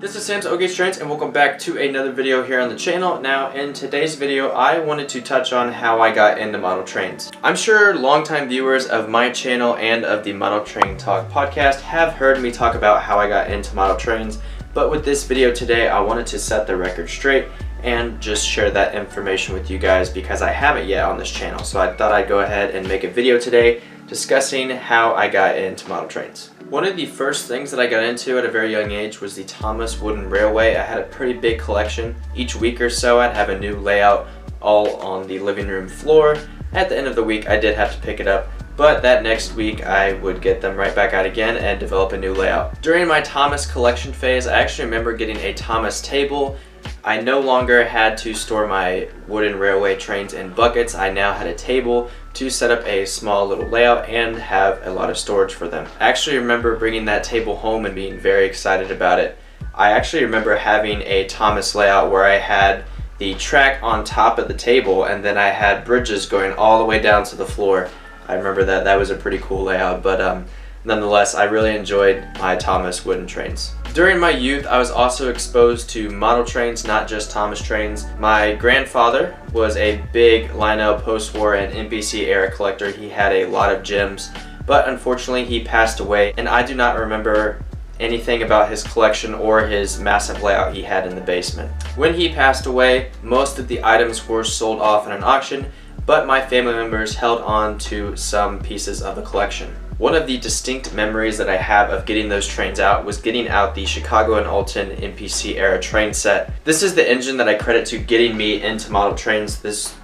This is Sam's OK Trains and welcome back to another video here on the channel. Now in today's video I wanted to touch on how I got into model trains. I'm sure longtime viewers of my channel and of the Model Train Talk podcast have heard me talk about how I got into model trains, but with this video today I wanted to set the record straight and just share that information with you guys because I haven't yet on this channel. So I thought I'd go ahead and make a video today discussing how I got into model trains. One of the first things that I got into at a very young age was the Thomas Wooden Railway. I had a pretty big collection. Each week or so I'd have a new layout all on the living room floor. At the end of the week I did have to pick it up, but that next week I would get them right back out again and develop a new layout. During my Thomas collection phase, I actually remember getting a Thomas table. I no longer had to store my wooden railway trains in buckets. I now had a table to set up a small little layout and have a lot of storage for them. I actually remember bringing that table home and being very excited about it. I actually remember having a Thomas layout where I had the track on top of the table and then I had bridges going all the way down to the floor. I remember that was a pretty cool layout, but nonetheless, I really enjoyed my Thomas wooden trains. During my youth, I was also exposed to model trains, not just Thomas trains. My grandfather was a big Lionel post-war and NBC era collector. He had a lot of gems, but unfortunately he passed away, and I do not remember anything about his collection or his massive layout he had in the basement. When he passed away, most of the items were sold off in an auction, but my family members held on to some pieces of the collection. One of the distinct memories that I have of getting those trains out was getting out the Chicago and Alton NPC era train set. This is the engine that I credit to getting me into model trains. This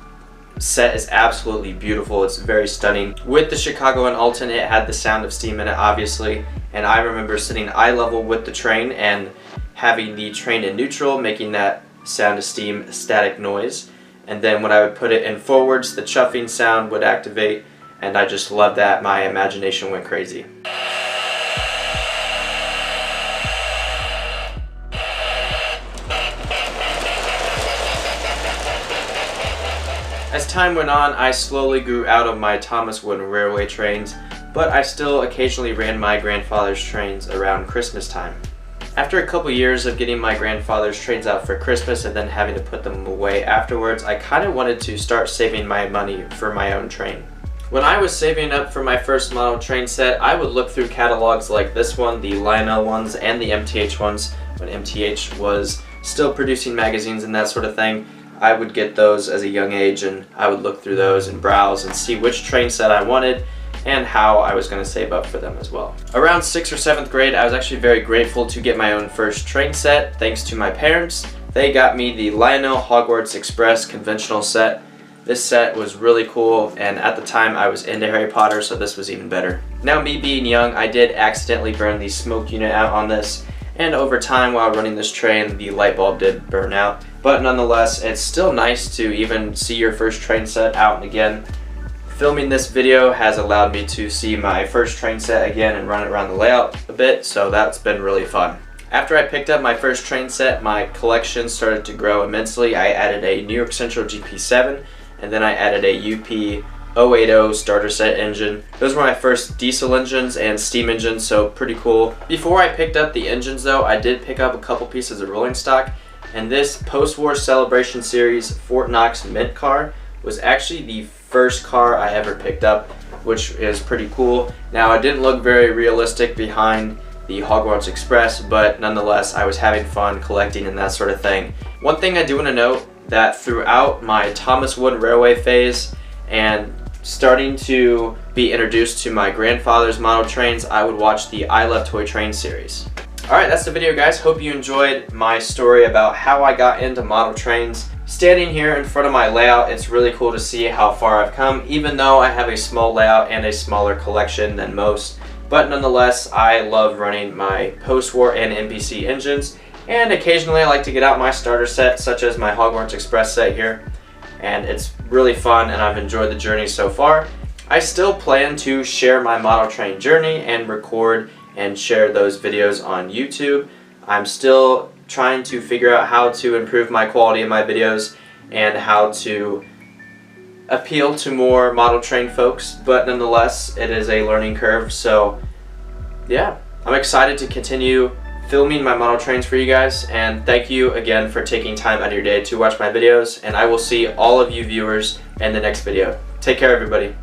set is absolutely beautiful. It's very stunning. With the Chicago and Alton, it had the sound of steam in it, obviously, and I remember sitting eye level with the train and having the train in neutral, making that sound of steam static noise. And then when I would put it in forwards, the chuffing sound would activate, and I just loved that. My imagination went crazy. As time went on, I slowly grew out of my Thomas Wooden Railway trains, but I still occasionally ran my grandfather's trains around Christmas time. After a couple years of getting my grandfather's trains out for Christmas and then having to put them away afterwards, I kind of wanted to start saving my money for my own train. When I was saving up for my first model train set, I would look through catalogs like this one, the Lionel ones and the MTH ones, when MTH was still producing magazines and that sort of thing. I would get those as a young age and I would look through those and browse and see which train set I wanted and how I was going to save up for them as well. Around 6th or 7th grade, I was actually very grateful to get my own first train set thanks to my parents. They got me the Lionel Hogwarts Express conventional set. This set was really cool, and at the time I was into Harry Potter, so this was even better. Now, me being young, I did accidentally burn the smoke unit out on this, and over time while running this train, the light bulb did burn out. But nonetheless, it's still nice to even see your first train set out and again. Filming this video has allowed me to see my first train set again and run it around the layout a bit, so that's been really fun. After I picked up my first train set, my collection started to grow immensely. I added a New York Central GP7, and then I added a UP 080 starter set engine. Those were my first diesel engines and steam engines, so pretty cool. Before I picked up the engines though, I did pick up a couple pieces of rolling stock, and this post-war celebration series Fort Knox Mint car was actually the first car I ever picked up, which is pretty cool. Now, it didn't look very realistic behind the Hogwarts Express, but nonetheless, I was having fun collecting and that sort of thing. One thing I do want to note that throughout my Thomas Wooden Railway phase and starting to be introduced to my grandfather's model trains, I would watch the I Love Toy Train series. Alright, that's the video, guys. Hope you enjoyed my story about how I got into model trains. Standing here in front of my layout, it's really cool to see how far I've come, even though I have a small layout and a smaller collection than most. But nonetheless, I love running my post-war and NBC engines, and occasionally I like to get out my starter set, such as my Hogwarts Express set here. And it's really fun, and I've enjoyed the journey so far. I still plan to share my model train journey and record and share those videos on YouTube. I'm still trying to figure out how to improve my quality of my videos and how to appeal to more model train folks, but nonetheless it is a learning curve, so yeah, I'm excited to continue filming my model trains for you guys, and thank you again for taking time out of your day to watch my videos, and I will see all of you viewers in the next video. Take care, everybody.